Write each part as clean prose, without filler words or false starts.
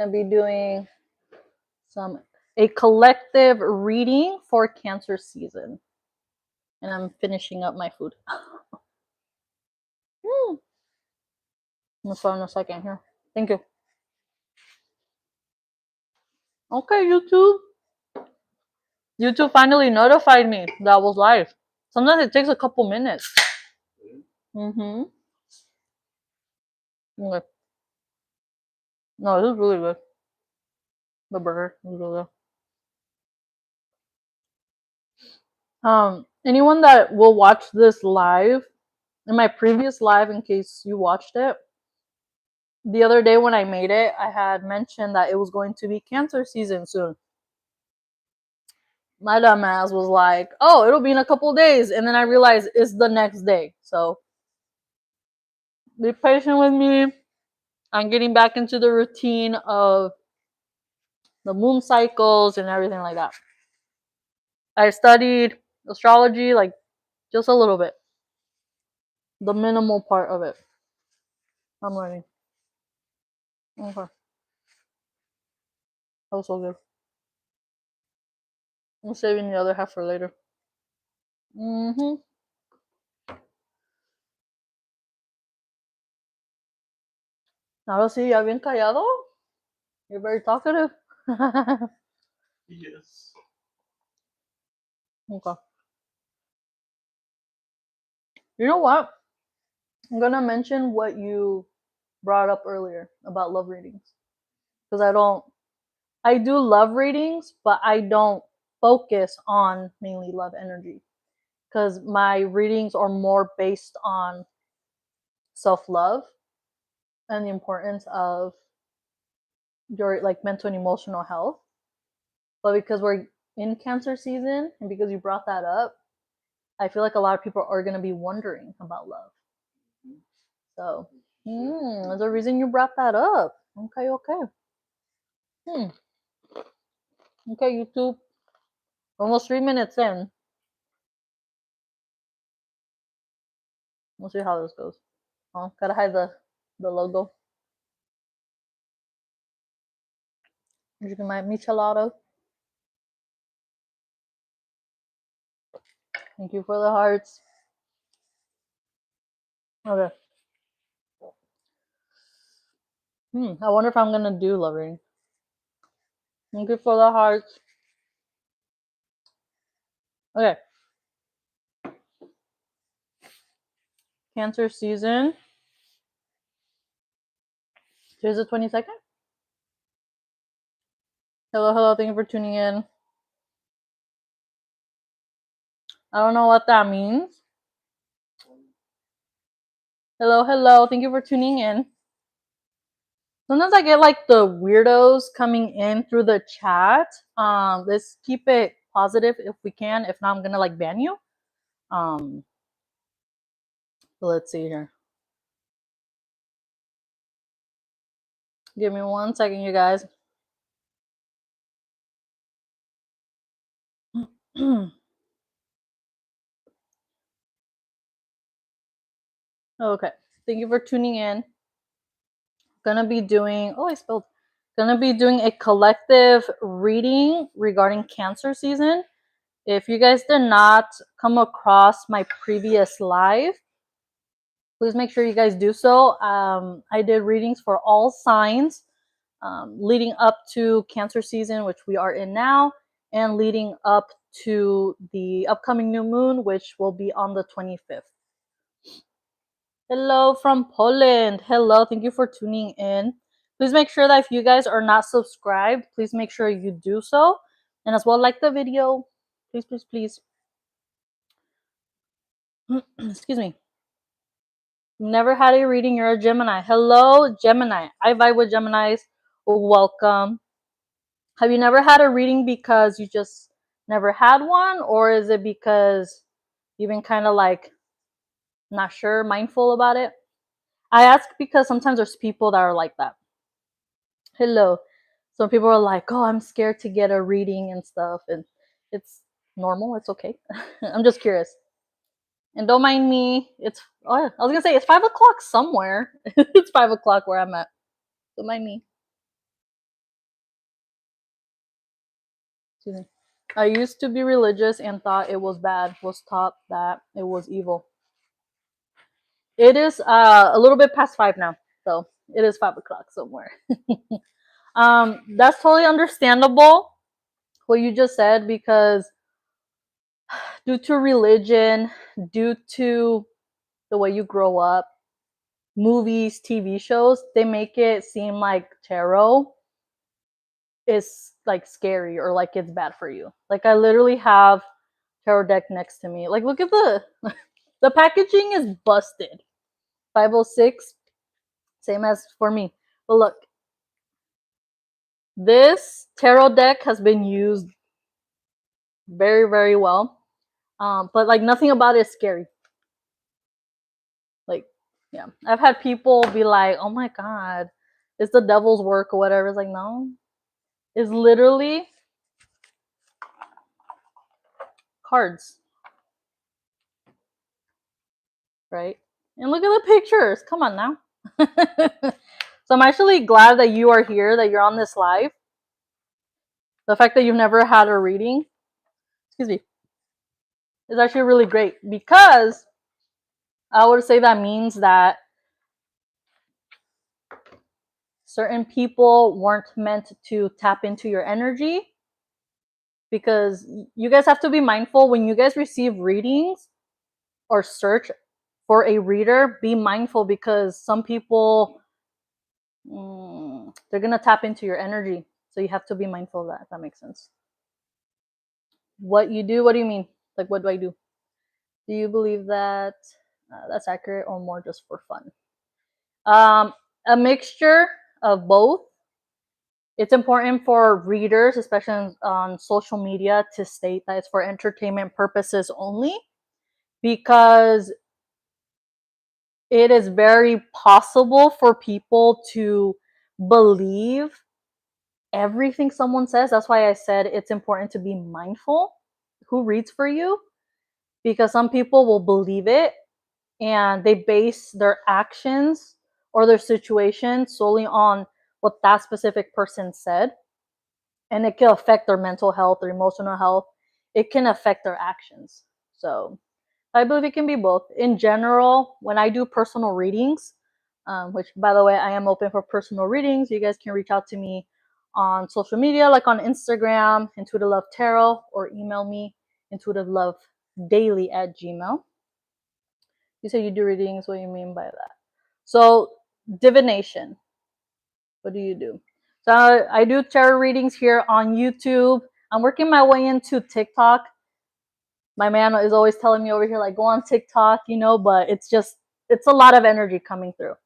Gonna be doing a collective reading for Cancer season. And I'm finishing up my food. I'm gonna start in a second here. Thank you. Okay, YouTube. YouTube finally notified me that I was live. Sometimes it takes a couple minutes. Mm-hmm. Okay. No, this is really good. The burger is really good. Anyone that will watch this live, in my previous live, in case you watched it, the other day when I made it, I had mentioned that it was going to be Cancer season soon. My dumb ass was like, oh, it'll be in a couple days. And then I realized it's the next day. So be patient with me. I'm getting back into the routine of the moon cycles and everything like that. I studied astrology, like just a little bit. The minimal part of it. I'm learning. Okay. That was so good. I'm saving the other half for later. Ahora sí, ya bien callado. You're very talkative. Yes. Okay. You know what? I'm gonna mention what you brought up earlier about love readings. Because I do love readings, but I don't focus on mainly love energy. Because my readings are more based on self love and the importance of your like mental and emotional health. But because we're in Cancer season and because you brought that up, I feel like a lot of people are going to be wondering about love. So, there's a reason you brought that up. Okay, okay. Okay, YouTube. Almost 3 minutes in. We'll see how this goes. Oh, gotta hide the logo. Drinking my michelado. Thank you for the hearts. Okay. I wonder if I'm gonna do love reading. Thank you for the hearts. Okay. Cancer season. Today's the 22nd. Hello, hello. Thank you for tuning in. I don't know what that means. Hello, hello. Thank you for tuning in. Sometimes I get like the weirdos coming in through the chat. Let's keep it positive if we can. If not, I'm gonna like ban you. Let's see here. Give me 1 second, you guys. Okay. Thank you for tuning in. Gonna be doing a collective reading regarding Cancer season. If you guys did not come across my previous live, please make sure you guys do so. I did readings for all signs leading up to Cancer season, which we are in now, and leading up to the upcoming new moon, which will be on the 25th. Hello from Poland. Hello, thank you for tuning in. Please make sure that if you guys are not subscribed, please make sure you do so. And as well, like the video. Please, please, please. Excuse me. Never had a reading. You're a Gemini. Hello, Gemini. I vibe with Geminis. Welcome. Have you never had a reading because you just never had one? Or is it because you've been kind of like not sure, mindful about it? I ask because sometimes there's people that are like that. Hello. Some people are like, oh, I'm scared to get a reading and stuff. And it's normal. It's okay. I'm just curious. And don't mind me. I was going to say, it's 5 o'clock somewhere. It's 5 o'clock where I'm at. Don't mind me. Excuse me. I used to be religious and thought it was bad, was taught that it was evil. It is a little bit past 5 now, so it is 5 o'clock somewhere. That's totally understandable what you just said, because due to religion, due to the way you grow up, movies, TV shows, they make it seem like tarot is like scary or like it's bad for you. Like I literally have tarot deck next to me. Like look at the packaging is busted. 506, same as for me. But look, this tarot deck has been used very, very well. But like nothing about it is scary. Like, yeah. I've had people be like, oh my God, it's the devil's work or whatever. It's like, no. It's literally cards. Right? And look at the pictures. Come on now. So I'm actually glad that you are here, that you're on this live. The fact that you've never had a reading, excuse me, is actually really great, because I would say that means that certain people weren't meant to tap into your energy, because you guys have to be mindful when you guys receive readings or search for a reader. Be mindful, because some people, they're going to tap into your energy. So you have to be mindful of that, if that makes sense. What you do, what do you mean? Like, what do I do? Do you believe that that's accurate, or more just for fun? A mixture of both. It's important for readers, especially on social media, to state that it's for entertainment purposes only, because it is very possible for people to believe everything someone says. That's why I said it's important to be mindful who reads for you, because some people will believe it and they base their actions or their situation solely on what that specific person said. And it can affect their mental health, their emotional health. It can affect their actions. So I believe it can be both. In general, when I do personal readings, which by the way, I am open for personal readings, you guys can reach out to me on social media, like on Instagram, intutivelovetarot, or email me, intutivelovedaily@gmail.com. You say you do readings. What do you mean by that? So divination. What do you do? So I do tarot readings here on YouTube. I'm working my way into TikTok. My man is always telling me over here, like, go on TikTok, but it's a lot of energy coming through.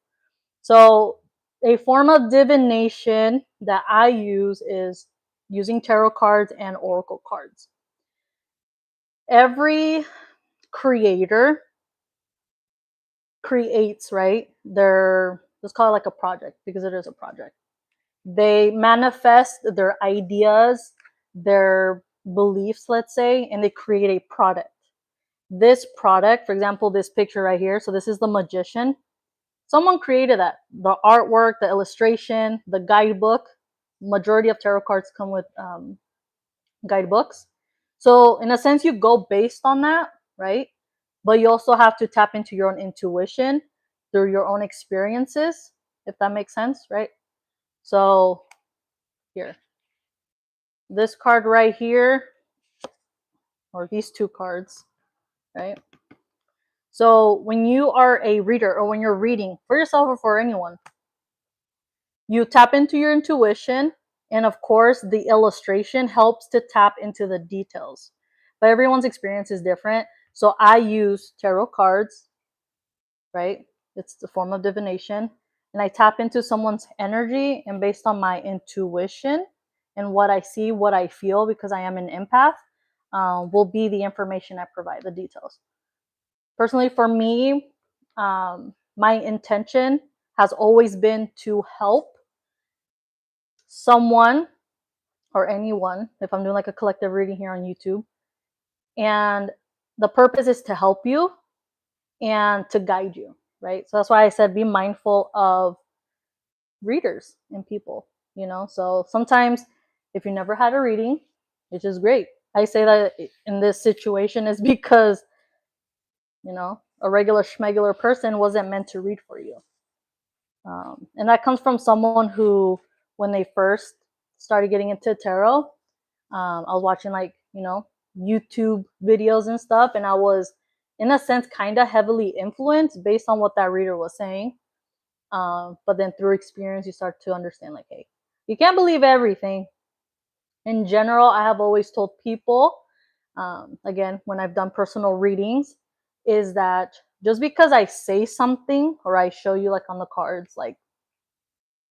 So a form of divination that I use is using tarot cards and oracle cards. Every creator creates, right? Let's call it like a project, because it is a project. They manifest their ideas, their beliefs, let's say, and they create a product. This product, for example, this picture right here, so this is the magician. Someone created that. The artwork, the illustration, the guidebook. Majority of tarot cards come with guidebooks. So in a sense, you go based on that, right? But you also have to tap into your own intuition through your own experiences, if that makes sense, right? So here, this card right here, or these two cards, right? So when you are a reader, or when you're reading for yourself or for anyone, you tap into your intuition, and of course the illustration helps to tap into the details. But everyone's experience is different. So I use tarot cards, right? It's the form of divination. And I tap into someone's energy, and based on my intuition and what I see, what I feel, because I am an empath, will be the information I provide, the details. Personally, for me, my intention has always been to help someone or anyone, if I'm doing like a collective reading here on YouTube. And the purpose is to help you and to guide you, right? So that's why I said be mindful of readers and people, So sometimes if you never had a reading, which is great. I say that in this situation is because, a regular schmegular person wasn't meant to read for you. And that comes from someone who, when they first started getting into tarot, I was watching YouTube videos and stuff, and I was, in a sense, kind of heavily influenced based on what that reader was saying. But then through experience, you start to understand, like, hey, you can't believe everything. In general, I have always told people, again, when I've done personal readings, is that just because I say something or I show you, like, on the cards, like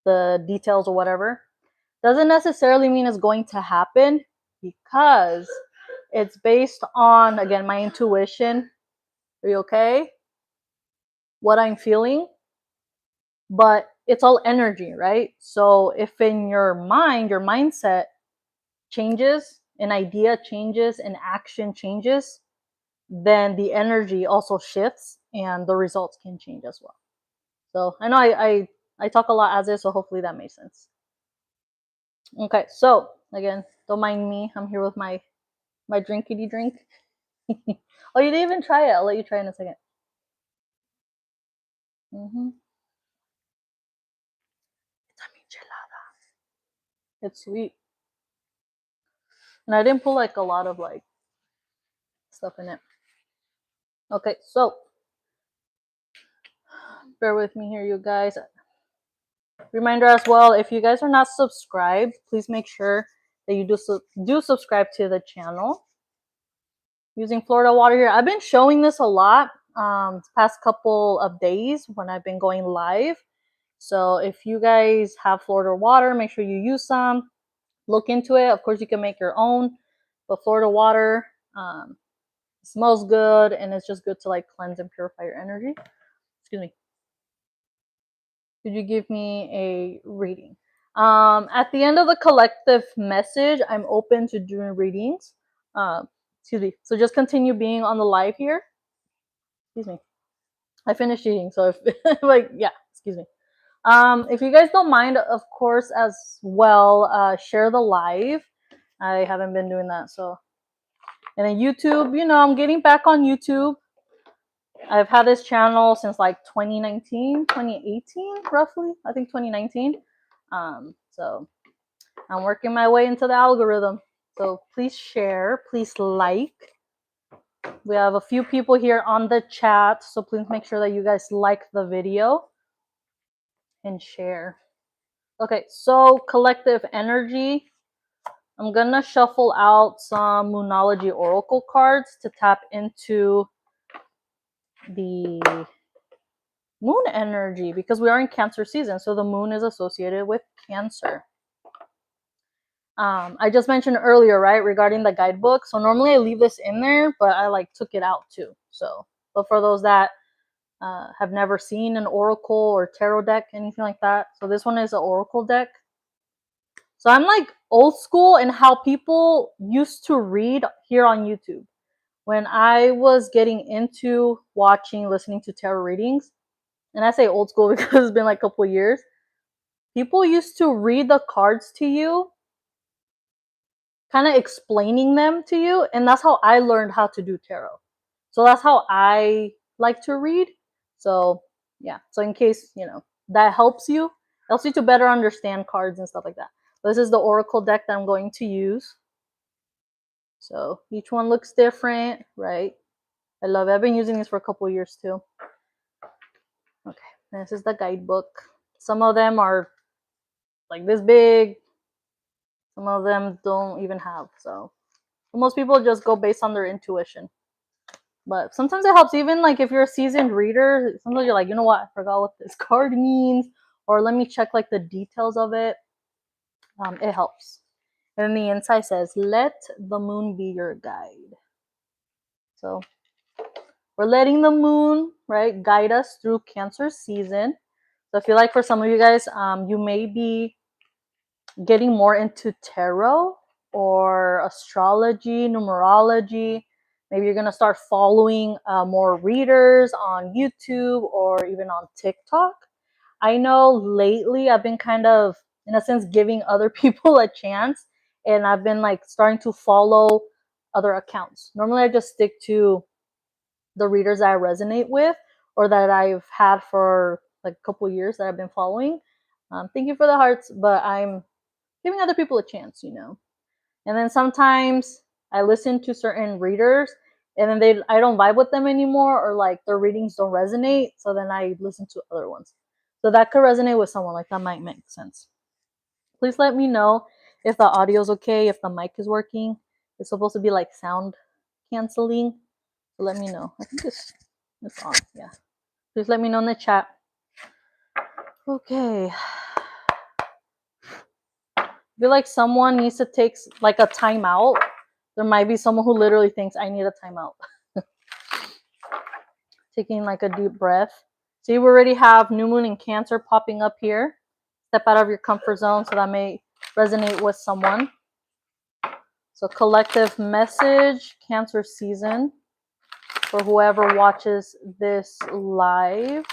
the details or whatever, doesn't necessarily mean it's going to happen, because it's based on, again, my intuition. Are you okay? What I'm feeling. But it's all energy, right? So if in your mind, your mindset changes, an idea changes, an action changes, then the energy also shifts and the results can change as well. So I know I talk a lot as is, so hopefully that makes sense. Okay, so again, don't mind me. I'm here with my drinkity drink. Oh, you didn't even try it. I'll let you try in a second. It's a michelada. It's sweet, and I didn't put like a lot of like stuff in it. Okay, so bear with me here, you guys. Reminder as well, if you guys are not subscribed, please make sure that you do subscribe to the channel. Using Florida water here. I've been showing this a lot past couple of days when I've been going live. So if you guys have Florida water, make sure you use some. Look into it. Of course, you can make your own, but Florida water smells good, and it's just good to like cleanse and purify your energy. Excuse me. Could you give me a reading? At the end of the collective message, I'm open to doing readings. Excuse me. So just continue being on the live here. Excuse me. I finished eating, so if like, yeah, excuse me. If you guys don't mind, of course, as well, share the live. I haven't been doing that, so. And then YouTube, I'm getting back on YouTube. I've had this channel since like 2019, 2018, roughly. I think 2019. So I'm working my way into the algorithm. So please share, please like. We have a few people here on the chat, so please make sure that you guys like the video and share. Okay, so collective energy. I'm gonna shuffle out some Moonology Oracle cards to tap into the moon energy, because we are in Cancer season, so the moon is associated with Cancer. I just mentioned earlier, right, regarding the guidebook. So normally I leave this in there, but I like took it out too. So, but for those that have never seen an oracle or tarot deck, anything like that, so this one is an oracle deck. So I'm like old school in how people used to read here on YouTube. When I was getting into listening to tarot readings, and I say old school because it's been like a couple years, people used to read the cards to you, kind of explaining them to you, and that's how I learned how to do tarot. So that's how I like to read. So yeah, so in case that helps you to better understand cards and stuff like that. This is the oracle deck that I'm going to use. So each one looks different, right? I love it. I've been using this for a couple years too. Okay, this is the guidebook. Some of them are like this big. Some of them don't even have. So most people just go based on their intuition. But sometimes it helps, even like if you're a seasoned reader, sometimes you're like, you know what, I forgot what this card means, or let me check like the details of it. It helps. And then the inside says, let the moon be your guide. So we're letting the moon, right, guide us through Cancer season. So I feel like for some of you guys, you may be getting more into tarot or astrology, numerology. Maybe you're going to start following more readers on YouTube or even on TikTok. I know lately I've been kind of, in a sense, giving other people a chance and I've been like starting to follow other accounts. Normally I just stick to the readers that I resonate with or that I've had for like a couple years that I've been following. Thank you for the hearts, but I'm giving other people a chance, you know. And then sometimes I listen to certain readers and then I don't vibe with them anymore, or like their readings don't resonate, so then I listen to other ones. So that could resonate with someone, like that might make sense. Please let me know if the audio is okay, if the mic is working. It's supposed to be like sound canceling. So let me know. I think it's on. Yeah. Please let me know in the chat. Okay. I feel like someone needs to take like a timeout. There might be someone who literally thinks I need a timeout. Taking like a deep breath. See, we already have new moon in Cancer popping up here. Step out of your comfort zone, so that may resonate with someone. So collective message, Cancer season, for whoever watches this live,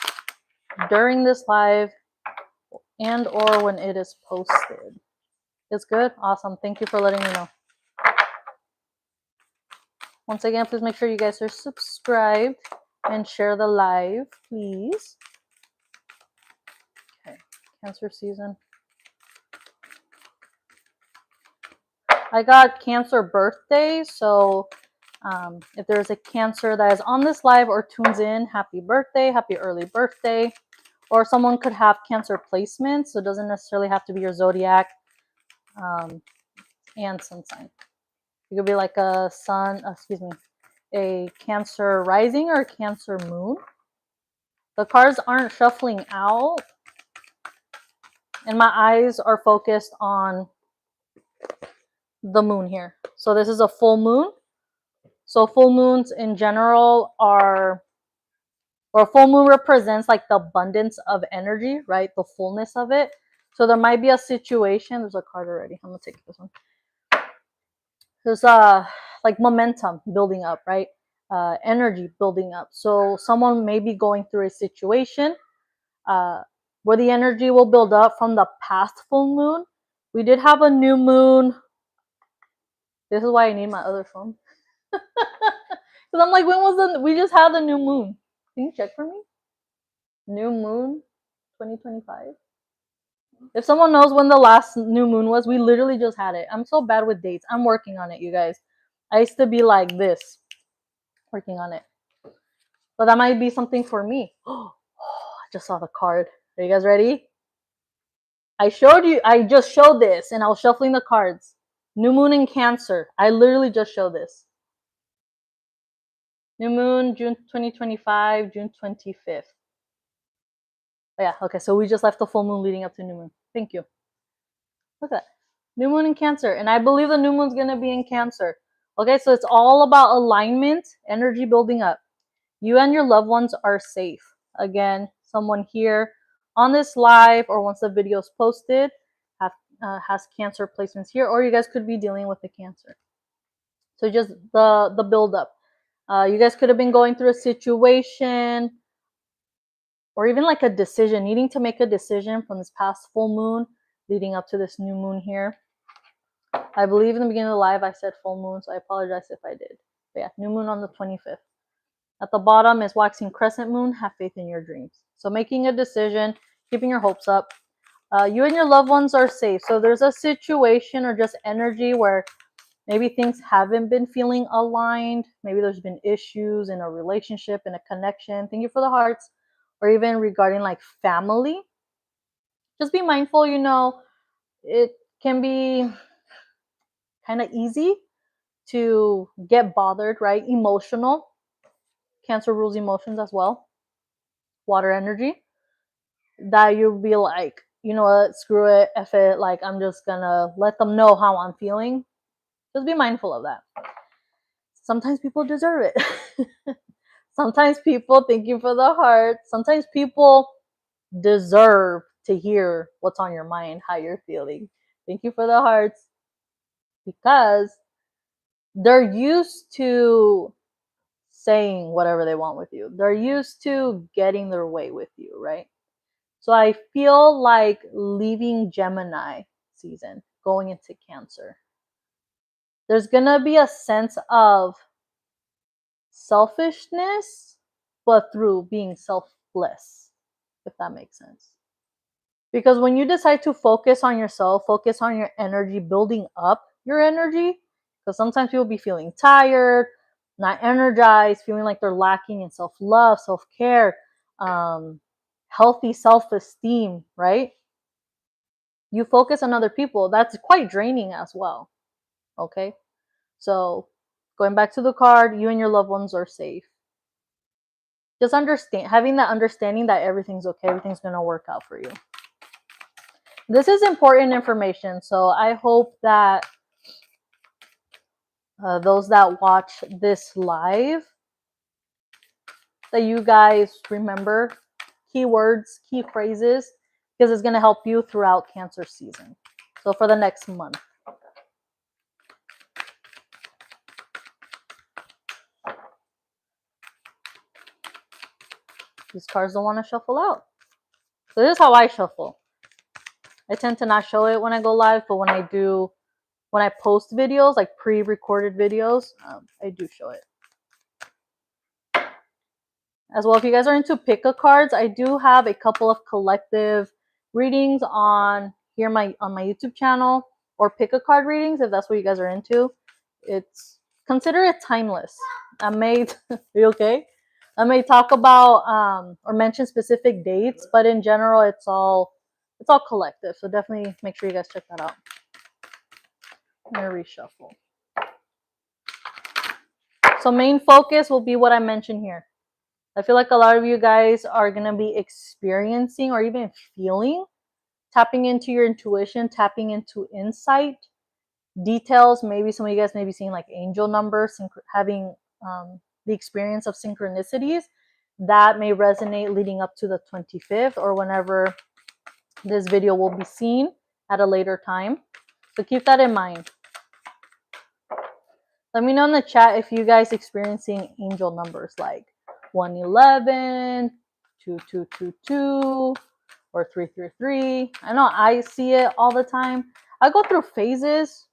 during this live, and or when it is posted. It's good? Awesome. Thank you for letting me know. Once again, please make sure you guys are subscribed and share the live, please. Okay, Cancer season. I got Cancer birthday, so if there's a Cancer that is on this live or tunes in, happy birthday, happy early birthday. Or someone could have Cancer placements, so it doesn't necessarily have to be your zodiac and sun sign. It could be like a a Cancer rising or a Cancer moon. The cards aren't shuffling out, and my eyes are focused on the moon here. So this is a full moon. So full moons in general are, or full moon represents like the abundance of energy, right? The fullness of it. So there might be a situation. There's a card already. I'm gonna take this one. There's like momentum building up, right? Energy building up. So someone may be going through a situation where the energy will build up from the past full moon. We did have a new moon. This is why I need my other phone. Because I'm like, when was we just had the new moon. Can you check for me? New moon 2025. If someone knows when the last new moon was, we literally just had it. I'm so bad with dates. I'm working on it, you guys. I used to be like this, working on it. But that might be something for me. Oh, I just saw the card. Are you guys ready? I just showed this and I was shuffling the cards. New moon in Cancer. I literally just showed this. New moon, June 2025, June 25th. Oh, yeah, okay, so we just left the full moon leading up to new moon. Thank you. Look at that. New moon in Cancer. And I believe the new moon's going to be in Cancer. Okay, so it's all about alignment, energy building up. You and your loved ones are safe. Again, someone here on this live or once the video is posted has Cancer placements here, or you guys could be dealing with the Cancer. So just the build up. You guys could have been going through a situation or even like a decision, needing to make a decision from this past full moon leading up to this new moon here. I believe in the beginning of the live I said full moon, so I apologize if I did. But yeah, new moon on the 25th. At the bottom is waxing crescent moon, have faith in your dreams. So making a decision, keeping your hopes up. You and your loved ones are safe. So there's a situation or just energy where maybe things haven't been feeling aligned. Maybe there's been issues in a relationship, in a connection. Thank you for the hearts. Or even regarding like family. Just be mindful, you know, it can be kind of easy to get bothered, right? Emotional. Cancer rules emotions as well. Water energy. That you'll be like, you know what, screw it, F it, like I'm just gonna let them know how I'm feeling. Just be mindful of that. Sometimes people deserve it. Sometimes people, thank you for the heart. Sometimes people deserve to hear what's on your mind, how you're feeling. Thank you for the hearts. Because they're used to saying whatever they want with you. They're used to getting their way with you, right? So I feel like leaving Gemini season, going into Cancer. there's gonna be a sense of selfishness, but through being selfless, if that makes sense. Because when you decide to focus on yourself, focus on your energy, building up your energy, because sometimes people be feeling tired, not energized, feeling like they're lacking in self-love, self-care, healthy self-esteem, right? You focus on other people, that's quite draining as well. Okay? So going back to the card, you and your loved ones are safe. Just understand, having that understanding that everything's okay, everything's going to work out for you. This is important information, so I hope that those that watch this live, that you guys remember keywords, key phrases, because it's going to help you throughout Cancer season. So for the next month. These cards don't want to shuffle out. So this is how I shuffle. I tend to not show it when I go live, but when I post videos, like pre-recorded videos, I do show it. As well, if you guys are into pick-a cards, I do have a couple of collective readings on here on my YouTube channel, or pick-a card readings if that's what you guys are into. It's consider it timeless. I may are you okay? I may talk about or mention specific dates, but in general, it's all collective. So definitely make sure you guys check that out. I'm gonna reshuffle. So main focus will be what I mentioned here. I feel like a lot of you guys are going to be experiencing or even feeling, tapping into your intuition, tapping into insight, details. Maybe some of you guys may be seeing like angel numbers, having the experience of synchronicities that may resonate leading up to the 25th or whenever this video will be seen at a later time. So keep that in mind. Let me know in the chat if you guys experiencing angel numbers like 111, 2222, or 333. I know I see it all the time. I go through phases.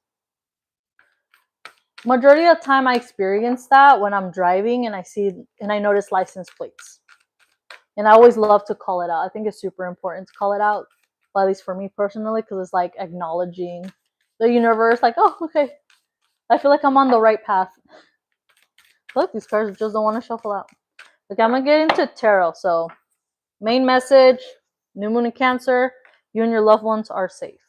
Majority of the time I experience that when I'm driving and I notice license plates. And I always love to call it out. I think it's super important to call it out, well, at least for me personally, because it's like acknowledging the universe, like, oh, okay, I feel like I'm on the right path. Look, these cards just don't want to shuffle out. Okay, I'm going to get into tarot. So, main message, new moon in Cancer, you and your loved ones are safe.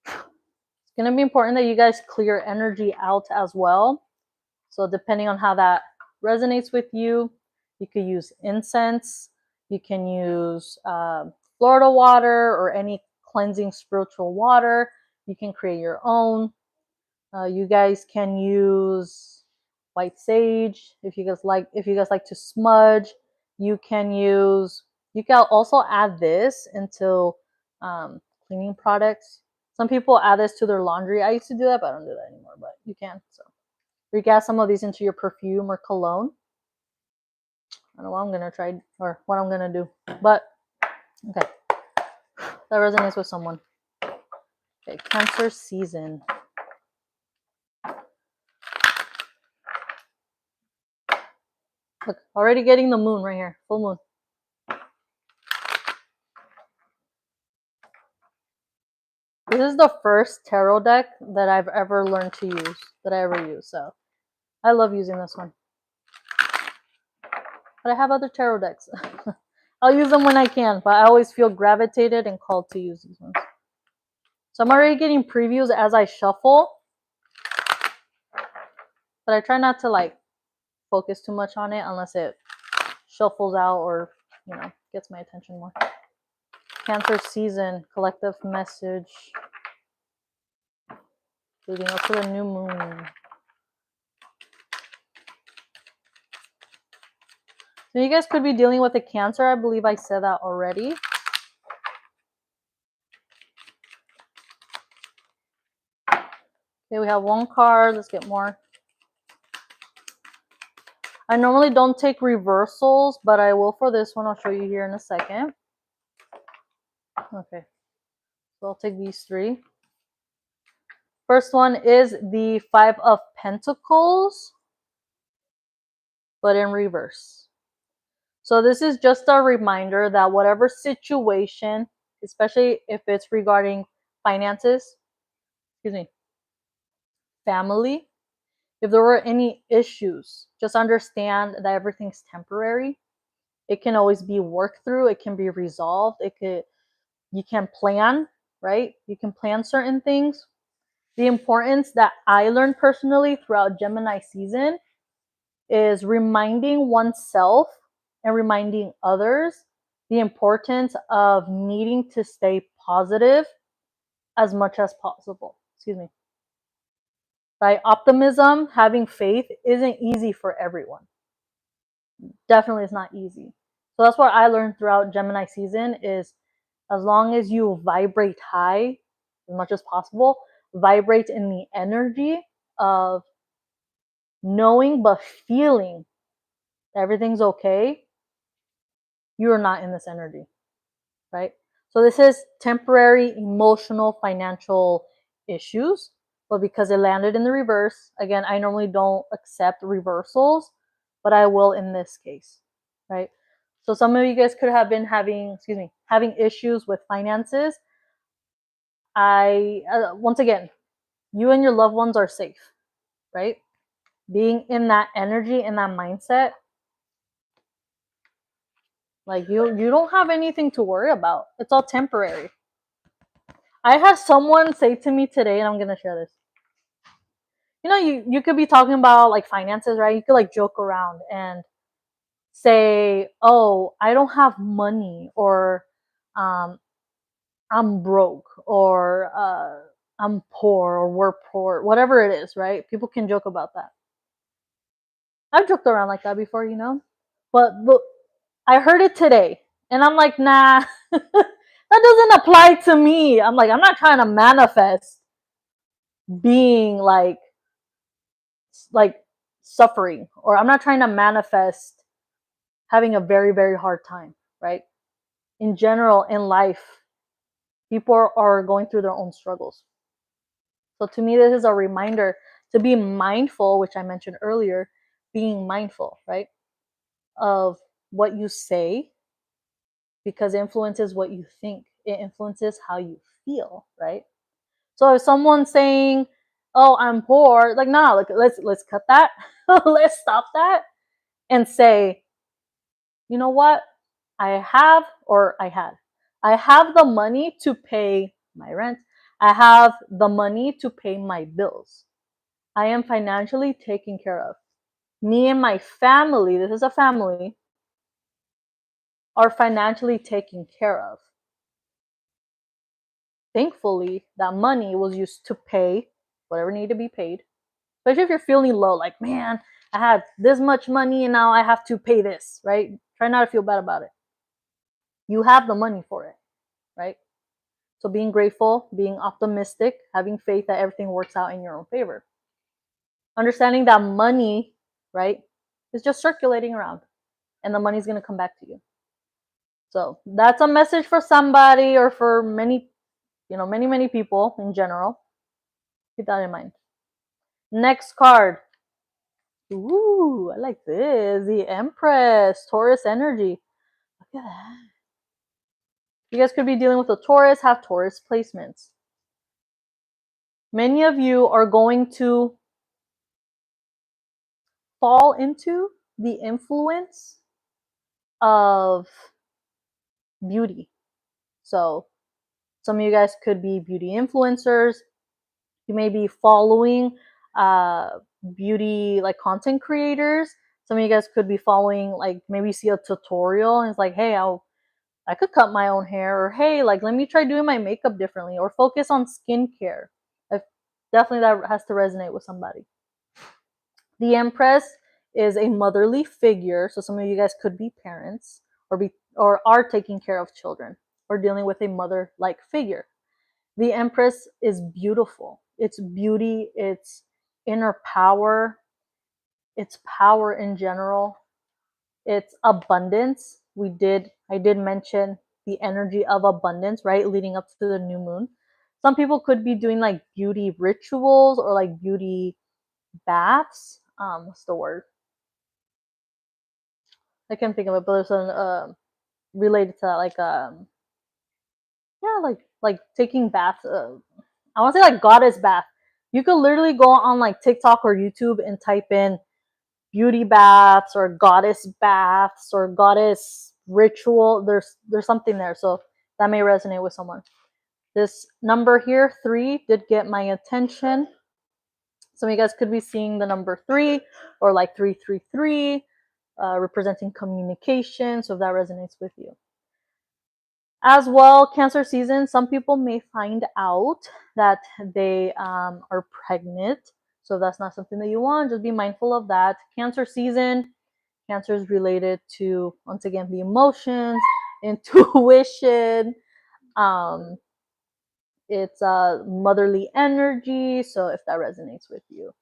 It's going to be important that you guys clear energy out as well. So, depending on how that resonates with you, you could use incense, you can use Florida water or any cleansing spiritual water. You can create your own. You guys can use white sage if you guys like to smudge. You can also add this into cleaning products. Some people add this to their laundry. I used to do that, but I don't do that anymore, but you can. So you can add some of these into your perfume or cologne. I don't know what I'm gonna try or what I'm gonna do, but okay, that resonates with someone. Okay, Cancer season. Look, already getting the moon right here, full moon. This is the first tarot deck that I've ever learned to use, so I love using this one. But I have other tarot decks. I'll use them when I can, but I always feel gravitated and called to use these ones. So I'm already getting previews as I shuffle, but I try not to like focus too much on it unless it shuffles out or, gets my attention more. Cancer season, collective message leading up to the new moon. So you guys could be dealing with a Cancer. I believe I said that already. Okay, we have one card. Let's get more. I normally don't take reversals, but I will for this one. I'll show you here in a second. Okay. So I'll take these three. First one is the Five of Pentacles, but in reverse. So this is just a reminder that whatever situation, especially if it's regarding finances, family, if there were any issues, just understand that everything's temporary. It can always be worked through. It can be resolved. You can plan, right? You can plan certain things. The importance that I learned personally throughout Gemini season is reminding oneself and reminding others the importance of needing to stay positive as much as possible. Right? Optimism, having faith isn't easy for everyone. Definitely it's not easy. So that's what I learned throughout Gemini season is as long as you vibrate high as much as possible, vibrate in the energy of knowing but feeling that everything's okay, you're not in this energy, right? So this is temporary emotional financial issues, but because it landed in the reverse, again, I normally don't accept reversals, but I will in this case, right? So some of you guys could have been having issues with finances. Once again, you and your loved ones are safe, right? Being in that energy, in that mindset, like you don't have anything to worry about. It's all temporary. I had someone say to me today, and I'm gonna share this. You could be talking about like finances, right? You could like joke around and say, "Oh, I don't have money," or "I'm broke," or "I'm poor," or "we're poor," whatever it is, right? People can joke about that. I've joked around like that before, but look, I heard it today, and I'm like, nah, that doesn't apply to me. I'm like, I'm not trying to manifest being like suffering, or I'm not trying to manifest having a very, very hard time, right? In general, in life, people are going through their own struggles. So to me, this is a reminder to be mindful, which I mentioned earlier, being mindful, right? Of what you say, because it influences what you think. It influences how you feel, right? So if someone's saying, "Oh, I'm poor," like, nah, like let's cut that. Let's stop that and say, "You know what? I have or I had. I have the money to pay my rent. I have the money to pay my bills. I am financially taken care of. Me and my family, this is a family, are financially taken care of." Thankfully, that money was used to pay whatever needed to be paid. Especially if you're feeling low, like, man, I had this much money and now I have to pay this, right? Try not to feel bad about it. You have the money for it, right? So being grateful, being optimistic, having faith that everything works out in your own favor. Understanding that money, right, is just circulating around and the money's going to come back to you. So that's a message for somebody or for many, many people in general. Keep that in mind. Next card. Ooh, I like this. The Empress, Taurus energy. Look at that. You guys could be dealing with a Taurus, have Taurus placements. Many of you are going to fall into the influence of beauty. So some of you guys could be beauty influencers. You may be following beauty like content creators. Some of you guys could be following, like, maybe you see a tutorial and it's like, hey, I could cut my own hair, or hey, like, let me try doing my makeup differently, or focus on skincare. Definitely that has to resonate with somebody. The Empress is a motherly figure, so some of you guys could be parents or are taking care of children or dealing with a mother-like figure. The Empress is beautiful. It's beauty, it's inner power, it's power in general, it's abundance. I did mention the energy of abundance, right? Leading up to the new moon. Some people could be doing like beauty rituals or like beauty baths. What's the word? I can't think of it, but there's an related to that, like yeah, like taking baths. I want to say like goddess bath. You could literally go on like TikTok or YouTube and type in beauty baths or goddess baths or goddess ritual. There's something there, so that may resonate with someone. This number here, 3, did get my attention. Some of you guys could be seeing the number 3 or like 333, representing communication. So if that resonates with you. As well, Cancer season, some people may find out that they are pregnant. So if that's not something that you want, just be mindful of that. Cancer season, Cancer is related to, once again, the emotions, intuition. It's motherly energy. So if that resonates with you.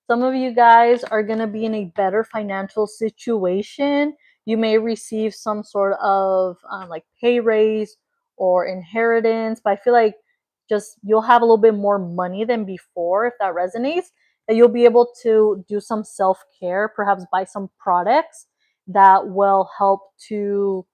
Some of you guys are going to be in a better financial situation. You may receive some sort of like pay raise or inheritance, but I feel like just you'll have a little bit more money than before, if that resonates, that you'll be able to do some self-care, perhaps buy some products that will help to,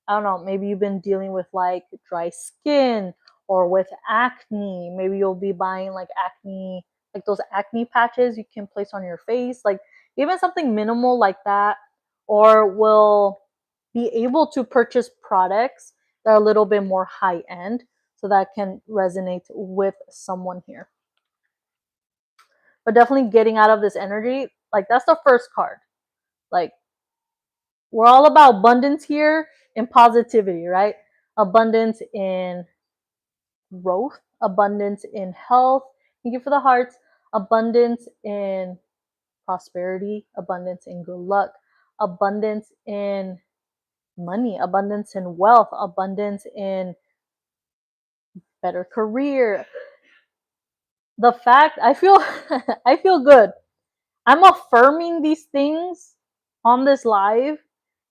I don't know, maybe you've been dealing with like dry skin or with acne. Maybe you'll be buying like acne, like those acne patches you can place on your face, like even something minimal like that, or will be able to purchase products that are a little bit more high end, so that can resonate with someone here. But definitely getting out of this energy, like that's the first card. Like we're all about abundance here and positivity, right? Abundance in growth, abundance in health. Thank you for the hearts. Abundance in prosperity, abundance in good luck, abundance in money, abundance in wealth, abundance in better career. The fact I feel I feel good. I'm affirming these things on this live,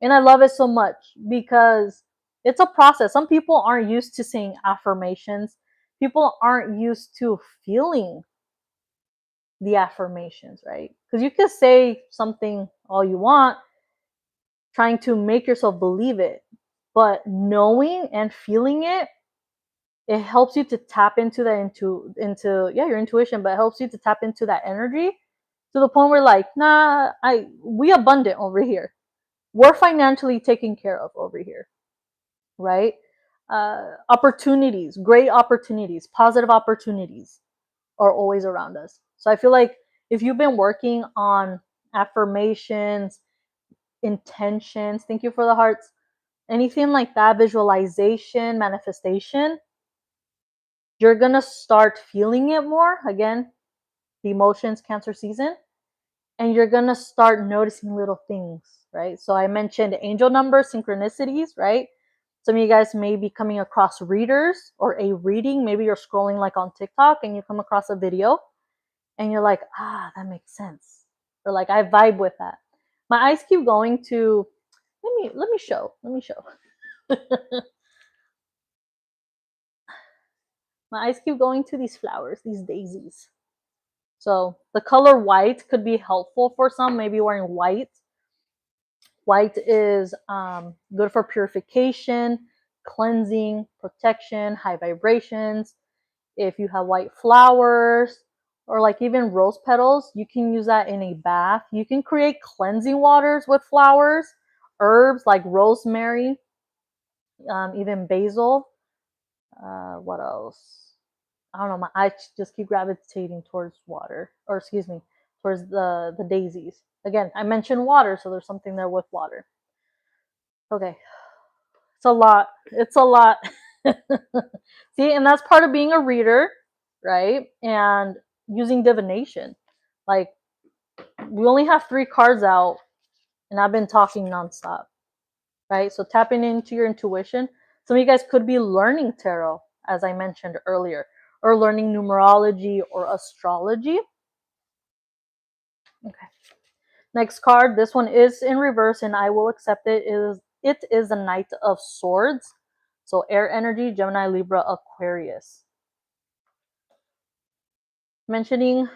and I love it so much because it's a process. Some people aren't used to saying affirmations. People aren't used to feeling the affirmations, right? Because you could say something all you want, trying to make yourself believe it, but knowing and feeling it, it helps you to tap into that into yeah, your intuition, but it helps you to tap into that energy to the point where like, nah, we abundant over here. We're financially taken care of over here, right? Opportunities, great opportunities, positive opportunities are always around us. So I feel like if you've been working on affirmations, intentions, thank you for the hearts, anything like that, visualization, manifestation, you're going to start feeling it more. Again, the emotions, Cancer season, and you're going to start noticing little things, right? So I mentioned angel numbers, synchronicities, right? Some of you guys may be coming across readers or a reading. Maybe you're scrolling like on TikTok and you come across a video and you're like, that makes sense. Or like, I vibe with that. My eyes keep going to, let me show. My eyes keep going to these flowers, these daisies. So the color white could be helpful for some, maybe wearing white. White is good for purification, cleansing, protection, high vibrations. If you have white flowers or like even rose petals, you can use that in a bath. You can create cleansing waters with flowers, herbs like rosemary, even basil. What else? I don't know. My eyes just keep gravitating towards water, or excuse me, towards the daisies. Again, I mentioned water, so there's something there with water. Okay, it's a lot. It's a lot. See, and that's part of being a reader, right? And using divination. Like, we only have 3 cards out, and I've been talking nonstop, right? So tapping into your intuition. Some of you guys could be learning tarot, as I mentioned earlier, or learning numerology or astrology. Okay. Next card. This one is in reverse, and I will accept it. It is the Knight of Swords. So air energy, Gemini, Libra, Aquarius. Mentioning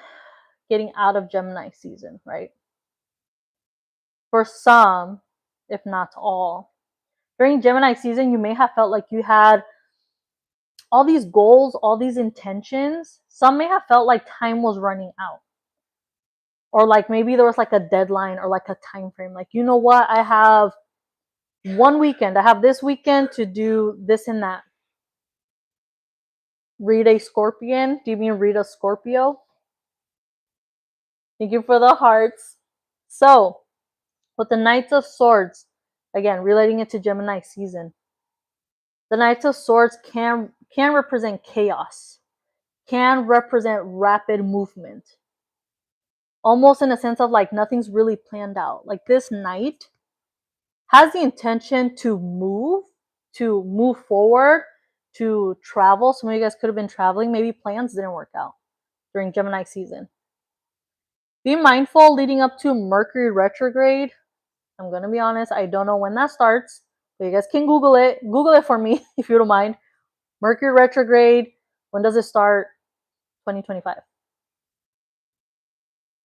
getting out of Gemini season, right? For some, if not all, during Gemini season, you may have felt like you had all these goals, all these intentions. Some may have felt like time was running out. Or like maybe there was like a deadline or like a time frame. Like, you know what? I have one weekend. I have this weekend to do this and that. Read a Scorpion. Do you mean read a Scorpio? Thank you for the hearts. So, with the Knights of Swords, again, relating it to Gemini season, the Knights of Swords can represent chaos, can represent rapid movement, almost in a sense of like nothing's really planned out. Like this knight has the intention to move forward, to travel. Some of you guys could have been traveling. Maybe plans didn't work out during Gemini season. Be mindful leading up to Mercury retrograde. I'm going to be honest, I don't know when that starts, but you guys can Google it. Google it for me if you don't mind. Mercury retrograde, when does it start? 2025.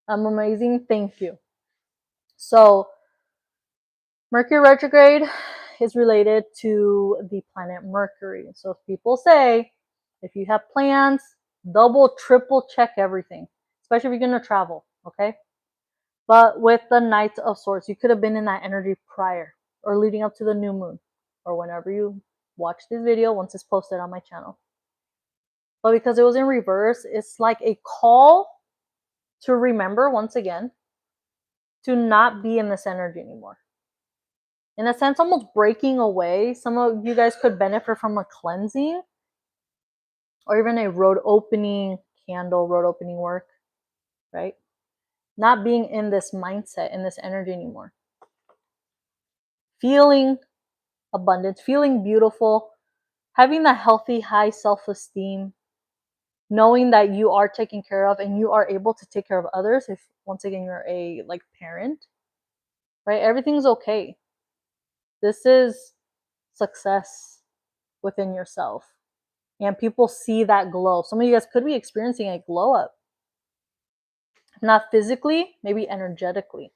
Amazing, thank you. So, Mercury retrograde is related to the planet Mercury. So, people say if you have plans, double, triple check everything, especially if you're going to travel, okay? But with the Knights of Swords, you could have been in that energy prior or leading up to the new moon or whenever you watch this video once it's posted on my channel. But because it was in reverse, it's like a call to remember once again to not be in this energy anymore. In a sense, almost breaking away. Some of you guys could benefit from a cleansing or even a road opening candle, road opening work, right? Not being in this mindset, in this energy anymore. Feeling abundance, feeling beautiful, having that healthy, high self-esteem, knowing that you are taken care of and you are able to take care of others if, once again, you're a like parent, right? Everything's okay. This is success within yourself. And people see that glow. Some of you guys could be experiencing a glow up. Not physically, maybe energetically.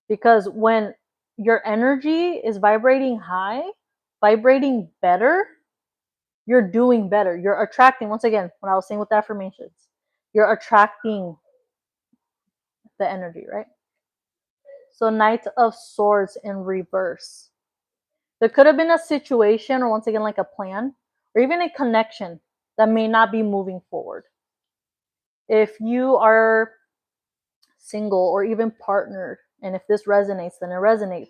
Because when your energy is vibrating high, vibrating better, you're doing better. You're attracting, once again, what I was saying with the affirmations, you're attracting the energy, right? So Knight of Swords in reverse. There could have been a situation, or once again, like a plan, or even a connection that may not be moving forward. If you are single or even partnered, and if this resonates, then it resonates.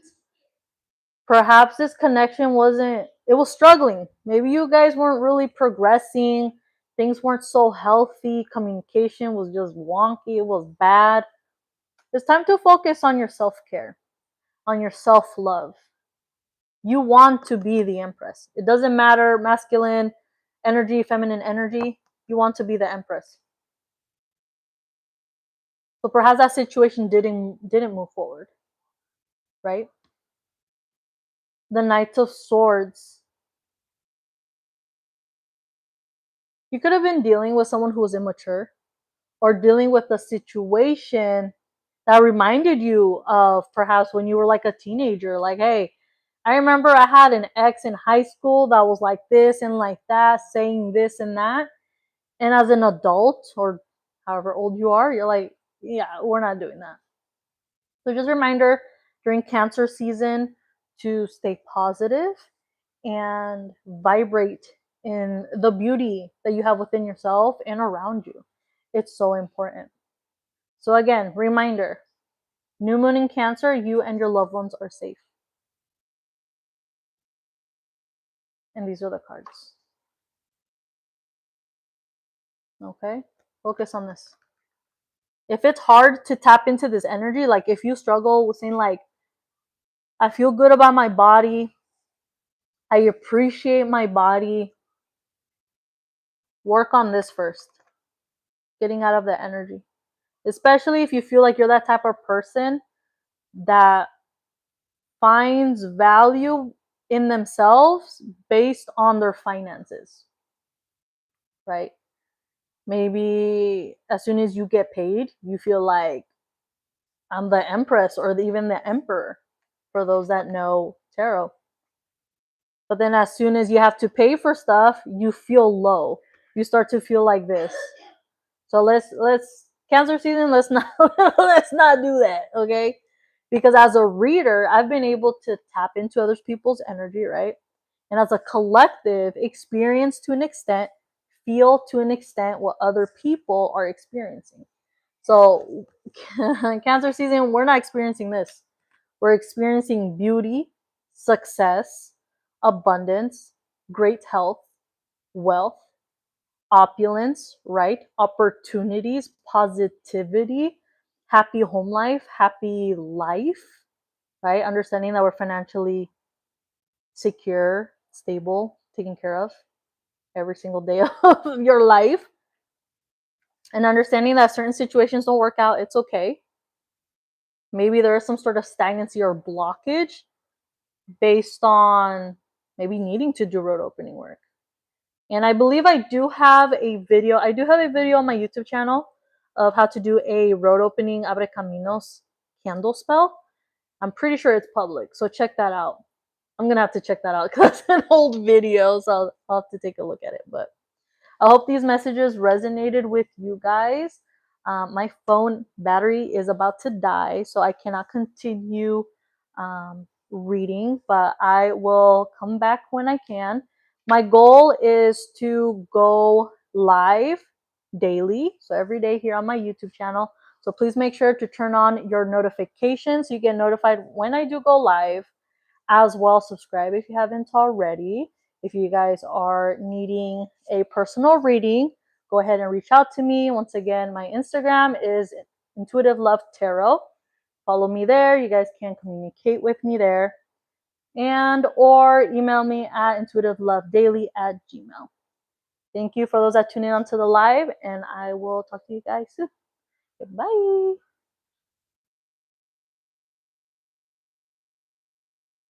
Perhaps this connection it was struggling. Maybe you guys weren't really progressing. Things weren't so healthy. Communication was just wonky. It was bad. It's time to focus on your self-care, on your self-love. You want to be the Empress. It doesn't matter masculine energy, feminine energy. You want to be the Empress. So perhaps that situation didn't move forward, right? The Knight of Swords. You could have been dealing with someone who was immature or dealing with a situation that reminded you of perhaps when you were like a teenager. Like, hey, I remember I had an ex in high school that was like this and like that, saying this and that. And as an adult or however old you are, you're like, yeah, we're not doing that. So just a reminder during Cancer season to stay positive and vibrate in the beauty that you have within yourself and around you. It's so important. So again, reminder, new moon in Cancer, you and your loved ones are safe. And these are the cards. Okay? Focus on this. If it's hard to tap into this energy, like if you struggle with saying like, I feel good about my body, I appreciate my body, work on this first. Getting out of the energy. Especially if you feel like you're that type of person that finds value in themselves based on their finances, right? Maybe as soon as you get paid, you feel like I'm the empress or even the emperor, for those that know tarot. But then as soon as you have to pay for stuff, you feel low. You start to feel like this. So let's Cancer season, let's not let's not do that, okay? Because as a reader, I've been able to tap into other people's energy, right? And as a collective, experience to an extent, feel to an extent what other people are experiencing. So Cancer season, we're not experiencing this. We're experiencing beauty, success, abundance, great health, wealth, opulence, right? Opportunities, positivity, happy home life, happy life, right? Understanding that we're financially secure, stable, taken care of every single day of your life. And understanding that certain situations don't work out, it's okay. Maybe there is some sort of stagnancy or blockage based on maybe needing to do road opening work. And I believe I do have a video. I do have a video on my YouTube channel of how to do a road opening Abre Caminos candle spell. I'm pretty sure it's public, so check that out. I'm gonna have to check that out because it's an old video, so I'll have to take a look at it. But I hope these messages resonated with you guys. My phone battery is about to die, so I cannot continue reading, but I will come back when I can. My goal is to go live daily, so every day here on my YouTube channel. So please make sure to turn on your notifications so you get notified when I do go live. As well, subscribe if you haven't already. If you guys are needing a personal reading, go ahead and reach out to me. Once again, my Instagram is intutivelovetarot. Follow me there. You guys can communicate with me there. And or email me at intuitivelovedaily@gmail. Thank you for those that tune in onto the live, and I will talk to you guys soon. Goodbye.